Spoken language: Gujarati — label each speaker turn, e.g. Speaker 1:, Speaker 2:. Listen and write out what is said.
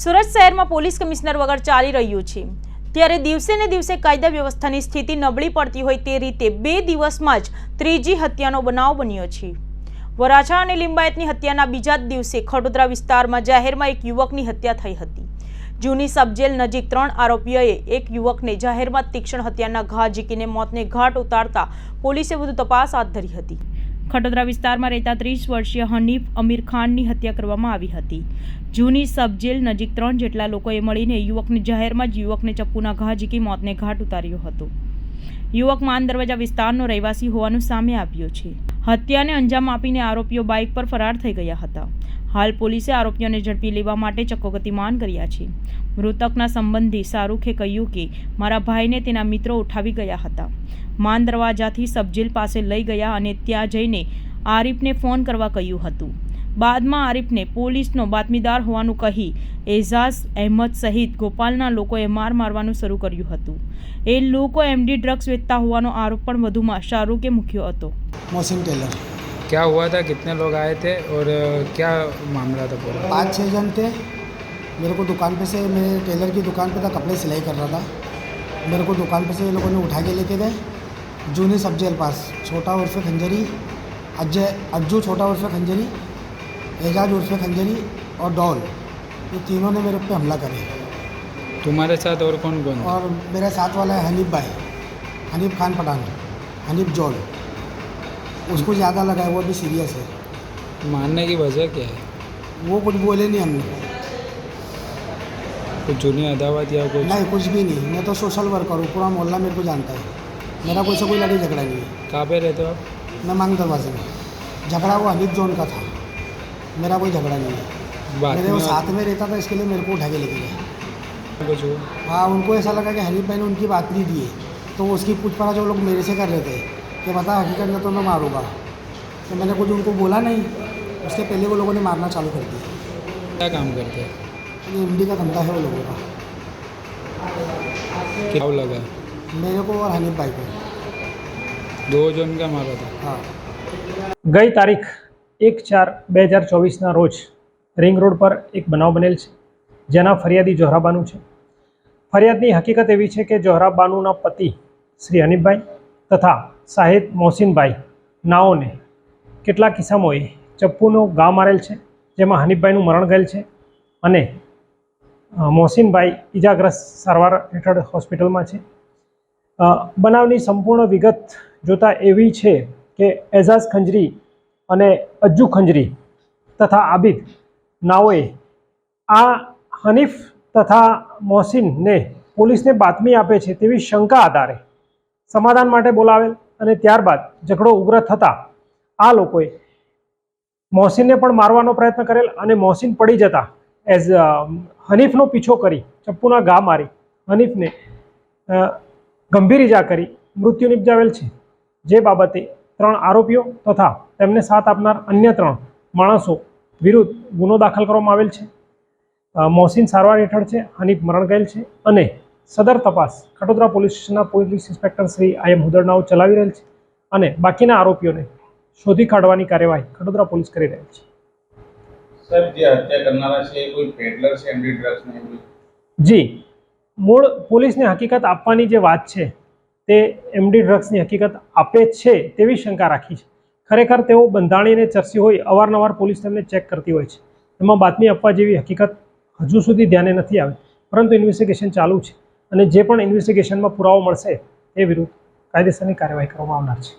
Speaker 1: સુરત શહેરમાં પોલીસ કમિશનર વગર ચાલી રહ્યું છે, ત્યારે દિવસે ને દિવસે કાયદા વ્યવસ્થાની સ્થિતિ નબળી પડતી હોય તે રીતે 2 દિવસમાં જ ત્રીજી હત્યાનો બનાવ બન્યો છે। વરાછા અને લિંબાયતની હત્યાના બીજા જ દિવસે ખડોદરા વિસ્તારમાં જાહેરમાં એક યુવકની હત્યા થઈ હતી। જૂની સબજેલ નજીક 3 આરોપીઓએ એક યુવકને જાહેરમાં તીક્ષ્ણ હત્યાના ઘા ઝીકીને મોતને ઘાટ ઉતારતા પોલીસે વધુ તપાસ હાથ ધરી હતી। ખડોદરા વિસ્તારમાં રહેતા 30 વર્ષીય હનીફ અમીર ખાનની હત્યા કરવામાં આવી હતી। જૂની સબજેલ નજીક 3 જેટલા લોકોએ મળીને યુવકને જાહેરમાં જ યુવકને ચપ્પુના ઘા ઝીકી મોતને ઘાટ ઉતાર્યો હતો। યુવક માન દરવાજા વિસ્તારનો રહેવાસી હોવાનું સામે આવ્યું છે। હત્યાને અંજામ આપીને આરોપીઓ બાઇક પર ફરાર થઈ ગયા હતા। હાલ પોલીસે આરોપીઓને ઝડપી લેવા માટે ચક્કોગતિમાન કર્યા છે। મૃતકના સંબંધી શાહરૂખે કહ્યું કે મારા ભાઈને તેના મિત્રો ઉઠાવી ગયા હતા। માન દરવાજાથી સબજેલ પાસે લઈ ગયા અને ત્યાં જઈને આરિફને ફોન કરવા કહ્યું હતું। બાદમાં આરિફને પોલીસનો બાતમીદાર હોવાનું કહી એઝાઝ અહેમદ સહિત ગોપાલના લોકોએ મારવાનું શરૂ કર્યું હતું। એ લોકો એમડી ડ્રગ્સ વેચતા હોવાનો આરોપ પણ વધુમાં શાહરૂખે મૂક્યો હતો।
Speaker 2: मोहसिन टेलर।
Speaker 3: क्या हुआ था, कितने लोग आए थे और क्या मामला था पूरा?
Speaker 2: 5-6 जन थे। मेरे को दुकान पे से, मेरे टेलर की दुकान पे था, कपड़े सिलाई कर रहा था। मेरे को दुकान पे से ये लोगों ने उठा के लेके गए जूनी सब जेल पास। छोटा उर्फे खंजरी, अज्जू छोटा उर्फे खंजरी, एजाज उर्फे खंजरी और डॉल, ये तीनों ने मेरे पे हमला करे।
Speaker 3: तुम्हारे साथ और कौन कौन?
Speaker 2: और मेरे साथ वाला है हनीफ भाई, हनीफ खान पठान, हनीफ जॉल। उसको ज़्यादा लगा है, वो भी सीरियस है।
Speaker 3: मारने की वजह क्या है?
Speaker 2: वो कुछ बोले नहीं हमने,
Speaker 3: कुछ जूनी अदावत या कुछ?
Speaker 2: नहीं कुछ भी नहीं। मैं तो सोशल वर्कर हूँ, पूरा मोहल्ला मेरे को जानता है। मेरा कोई से कोई लड़ाई झगड़ा नहीं है।
Speaker 3: कहाँ पे रहते हो आप?
Speaker 2: मैं मांग दरवाजे में। झगड़ा वो हनीफ जोन का था, मेरा कोई झगड़ा नहीं है। मेरे वो साथ में रहता था, इसके लिए मेरे को उठा के लेके गए।
Speaker 3: कुछ हुआ?
Speaker 2: हाँ, उनको ऐसा लगा कि हनीफ भाई ने उनकी बात नहीं दी है, तो उसकी पूछपरछ वो लोग मेरे से कर रहे थे कि बता हकीकत में तो मैं मारूंगा। तो मैंने कुछ उनको बोला नहीं, उसके पहले वो लोगों ने मारना चालू कर दिया।
Speaker 3: क्या काम करते हैं?
Speaker 2: ये एमडी का धंधा है वो लोगों का।
Speaker 3: क्या लगा?
Speaker 2: मेरे को और हनीफ भाई को
Speaker 3: 2 जन का मारा था।
Speaker 2: हाँ।
Speaker 4: गई तारीख 1/4/2024 रोज रिंग रोड पर एक बनाव बनेल है, जेना फरियादी जोहराबानू है। फरियादनी हकीकत एवी है कि जोहराबानूना पति श्री हनीफभाई तथा साहिद मोहसिनभाई नाओने केटला किस्सामों चप्पूनो घा मारेल है, जेमां हनीफभाईनु मरण गયેલ છે અને મોહસિનભાઈ ઇજાગ્રસ્ત સારવાર હેઠળ હોસ્પિટલમાં છે। બનાવની સંપૂર્ણ વિગત જોતા એવી છે કે એઝાઝ ખંજરી અને અજ્જુ ખંજરી તથા આબિદ નાઓએ આ હનીફ તથા મોહસિનને પોલીસને બાતમી આપે છે તેવી શંકા આધારે સમાધાન માટે બોલાવેલ અને ત્યારબાદ ઝઘડો ઉગ્ર થતા આ લોકોએ મોહસિનને પણ મારવાનો પ્રયત્ન કરેલ અને મોહસિન પડી જતા હનીફનો પીછો કરી ચપ્પુના ઘા મારી હનીફને ગંભીર ઇજા કરી મૃત્યુ નિપજાવેલ છે। જે બાબતે 3 આરોપીઓ તથા તેમને સાથ આપનાર અન્ય 3 માણસો વિરુદ્ધ ગુનો દાખલ કરવામાં આવેલ છે। મોહસિન સારવાર હેઠળ છે, હનીફ મરણ ગયેલ છે અને સદર તપાસ ખડોદરા પોલીસ સ્ટેશનના પોલીસ ઇન્સ્પેક્ટર શ્રી આઈ એમ હુદરનાઓ ચલાવી રહેલ છે અને બાકીના આરોપીઓને શોધી કાઢવાની કાર્યવાહી ખડોદરા પોલીસ કરી રહેલ છે।
Speaker 5: सर, જે હત્યા કરનારા છે કોઈ પેડલર છે એમડી ડ્રગ્સ ને?
Speaker 4: જી, મૂળ પોલીસને હકીકત આપવાની જે વાત છે તે એમડી ડ્રગ્સની હકીકત આપે છે તેવી શંકા રાખી છે। ખરેખર તેઓ બંધાણીને ચર્ચી હોય, અવારનવાર પોલીસ તેમને ચેક કરતી હોય છે। એમાં બાતમી આપવા જેવી હકીકત હજુ સુધી ધ્યાને નથી આવી, પરંતુ ઇન્વેસ્ટિગેશન ચાલુ છે અને જે પણ ઇન્વેસ્ટિગેશનમાં પુરાવો મળશે તે વિરુદ્ધ કાયદેસરની કાર્યવાહી કરવામાં આવનાર છે।